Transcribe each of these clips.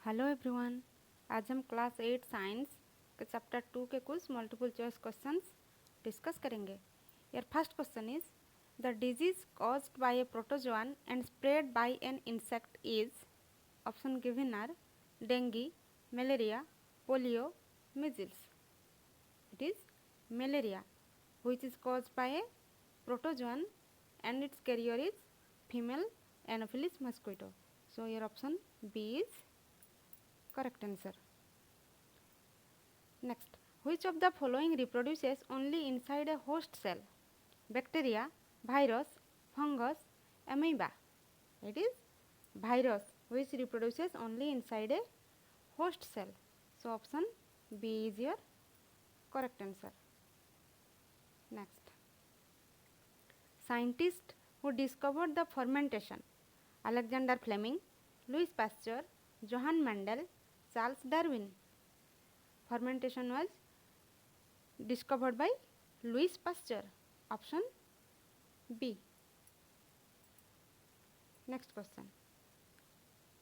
Hello everyone. आज हम class 8 science के चैप्टर 2 के कुछ मल्टीपल चॉइस क्वेश्चंस डिस्कस करेंगे। Your first question is the disease caused by a protozoan and spread by an insect is option given are dengue, malaria, polio, measles. It is malaria which is caused by a protozoan and its carrier is female Anopheles mosquito. So your option B is correct answer. Next, which of the following reproduces only inside a host cell? Bacteria, virus, fungus, amoeba. It is virus which reproduces only inside a host cell. So option B is your correct answer. Next, scientists who discovered the fermentation: Alexander Fleming, Louis Pasteur, Johann Mendel, Charles Darwin. Fermentation was discovered by Louis Pasteur. Option B. Next question.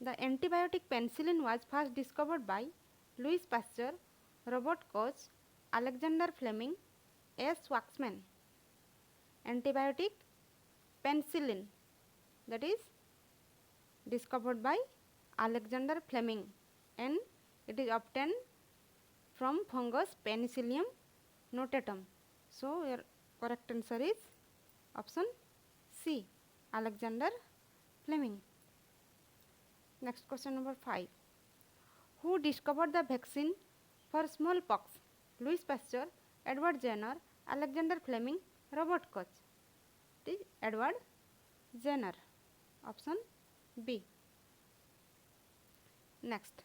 The antibiotic penicillin was first discovered by Louis Pasteur, Robert Koch, Alexander Fleming, S. Waxman. Antibiotic penicillin, that is discovered by Alexander Fleming, and it is obtained from fungus Penicillium notatum. So your correct answer is option C, Alexander Fleming. Next question number 5. Who discovered the vaccine for smallpox? Louis Pasteur, Edward Jenner, Alexander Fleming, Robert Koch. It is Edward Jenner. Option B. Next,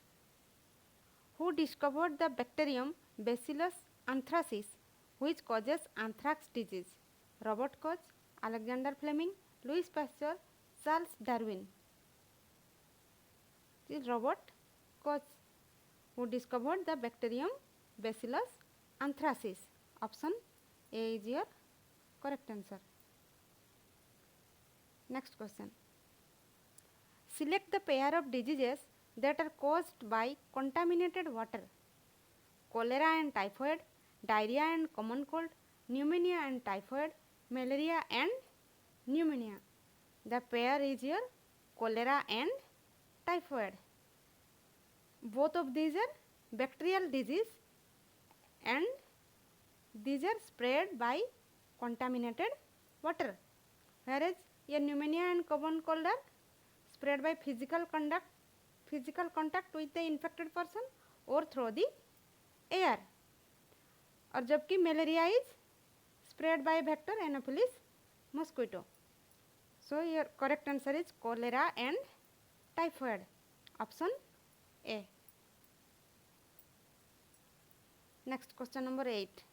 who discovered the bacterium Bacillus anthracis which causes anthrax disease? Robert Koch, Alexander Fleming, Louis Pasteur, Charles Darwin. It is Robert Koch who discovered the bacterium Bacillus anthracis. Option A is your correct answer. Next question. Select the pair of diseases that are caused by contaminated water: cholera and typhoid, diarrhea and common cold, pneumonia and typhoid, malaria and pneumonia. The pair is your cholera and typhoid. Both of these are bacterial disease and these are spread by contaminated water, whereas your pneumonia and common cold are spread by physical contact with the infected person or through the air, और जबकि malaria is spread by vector Anopheles mosquito. So your correct answer is cholera and typhoid. Option A. Next question number 8.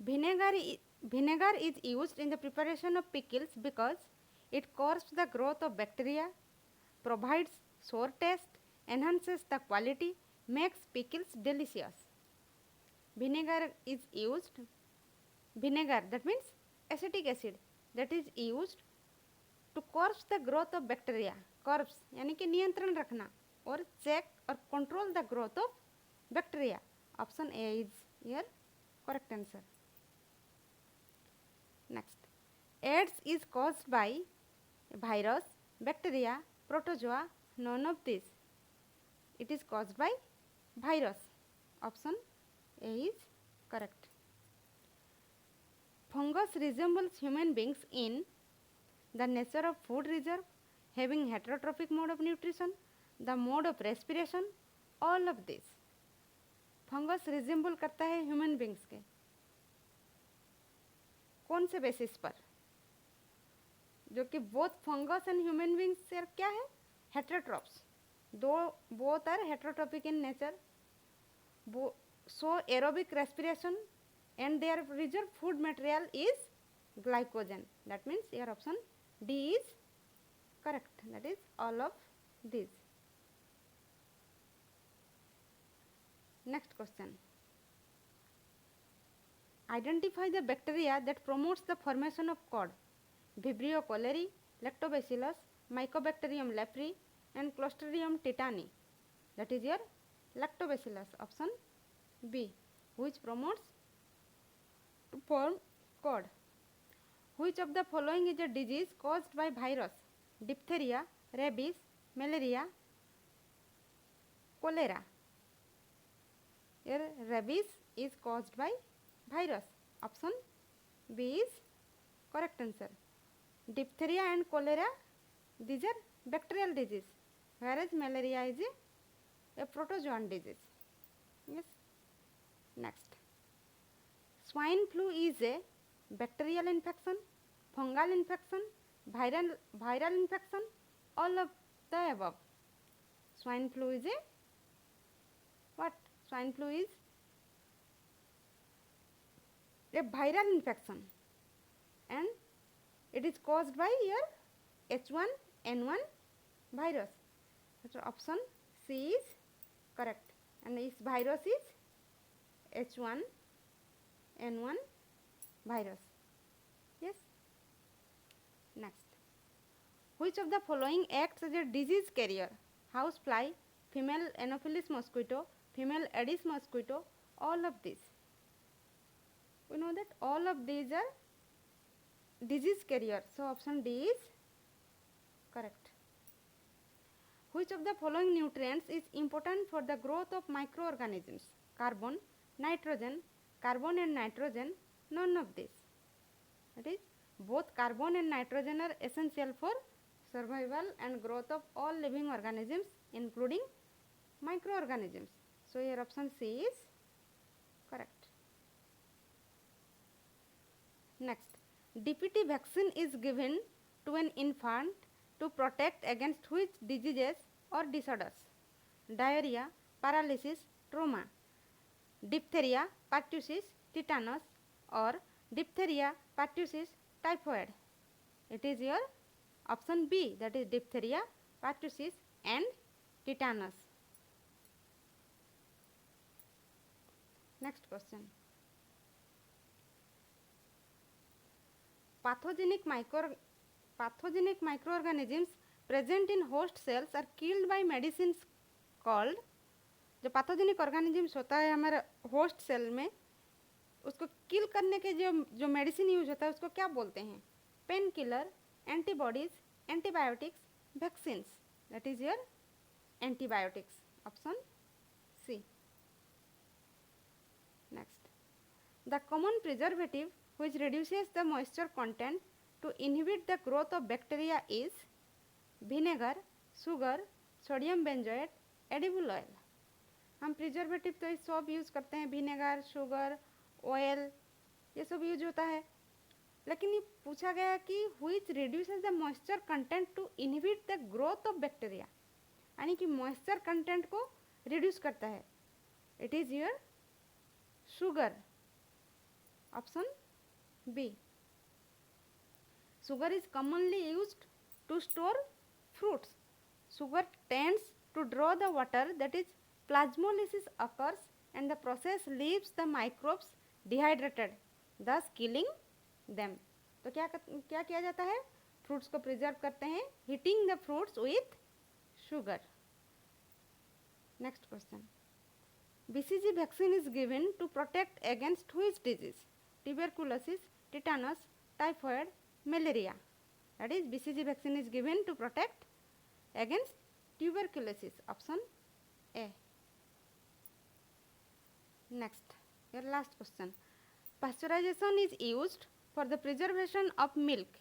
Vinegar is used in the preparation of pickles because it curbs the growth of bacteria, provides sour taste, enhances the quality, makes pickles delicious. Vinegar is used, vinegar, that means acetic acid, that is used to curb the growth of bacteria. Curbs यानी कि नियंत्रण रखना और check और control the growth of bacteria. Option A is your correct answer. Next, AIDS is caused by virus, bacteria, protozoa, none of these. It is caused by virus. Option A is correct. Fungus resembles human beings in the nature of food reserve, having heterotrophic mode of nutrition, the mode of respiration, all of this. Fungus resemble करता है human beings के कौन से basis पर? जो कि both fungus and human beings क्या है? Heterotrophs. Both are heterotrophic in nature, so aerobic respiration and their reserve food material is glycogen. That means your option D is correct. That is all of these. Next question. Identify the bacteria that promotes the formation of cod: Vibrio cholerae, Lactobacillus, Mycobacterium leprae, and Clostridium tetani. That is your Lactobacillus, option B, which promotes to form cord. Which of the following is a disease caused by virus? Diphtheria, rabies, malaria, cholera. Here rabies is caused by virus. Option B is correct answer. Diphtheria and cholera, these are bacterial disease, whereas malaria is a protozoan disease. Yes. Next, swine flu is a bacterial infection, fungal infection, viral infection, all of the above. Swine flu is a what? Swine flu is a viral infection and it is caused by your H1N1 virus. So option C is correct, and this virus is H1N1 virus. Yes. Next, which of the following acts as a disease carrier? House fly, female Anopheles mosquito, female Aedes mosquito, all of these. We know that all of these are disease carriers. So option D is correct. Which of the following nutrients is important for the growth of microorganisms? Carbon, nitrogen, carbon and nitrogen, none of these. That is, both carbon and nitrogen are essential for survival and growth of all living organisms, including microorganisms. So here option C is correct. Next, DPT vaccine is given to an infant to protect against which diseases or disorders? Diarrhea, paralysis, trauma, diphtheria, pertussis, tetanus, or diphtheria, pertussis, typhoid. It is your option B, that is diphtheria, pertussis and tetanus. Next question. Pathogenic microorganisms present in host cells are killed by medicines called, जो pathogenic organisms होता है हमारे host cell में, उसको kill करने के जो medicine use होता है उसको क्या बोलते हैं? Pain killer, antibodies, antibiotics, vaccines. That is your antibiotics, option C. Next, the common preservative which reduces the moisture content to inhibit the growth of bacteria is vinegar, sugar, sodium benzoate, edible oil. हम preservative तो सब use करते हैं, vinegar, sugar, oil, ये सब use होता है. लेकिन ये पूछा गया कि which reduces the moisture content to inhibit the growth of bacteria, यानी कि moisture content को reduce करता है. It is your sugar, option B. Sugar is commonly used to store fruits. Sugar tends to draw the water, that is plasmolysis occurs and the process leaves the microbes dehydrated, thus killing them. तो क्या किया जाता है? Fruits को preserve करते हैं, heating the fruits with sugar. Next question. BCG vaccine is given to protect against which disease? Tuberculosis, tetanus, typhoid, malaria. That is, BCG vaccine is given to protect against tuberculosis, option A. Next, your last question. Pasteurization is used for the preservation of milk.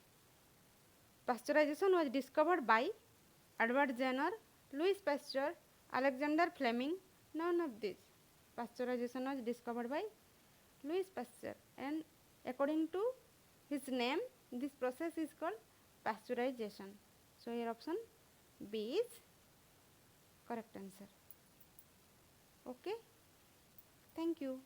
Pasteurization was discovered by Edward Jenner, Louis Pasteur, Alexander Fleming, none of these. Pasteurization was discovered by Louis Pasteur, and according to his name, this process is called pasteurization. So your option B is correct answer. Okay, thank you.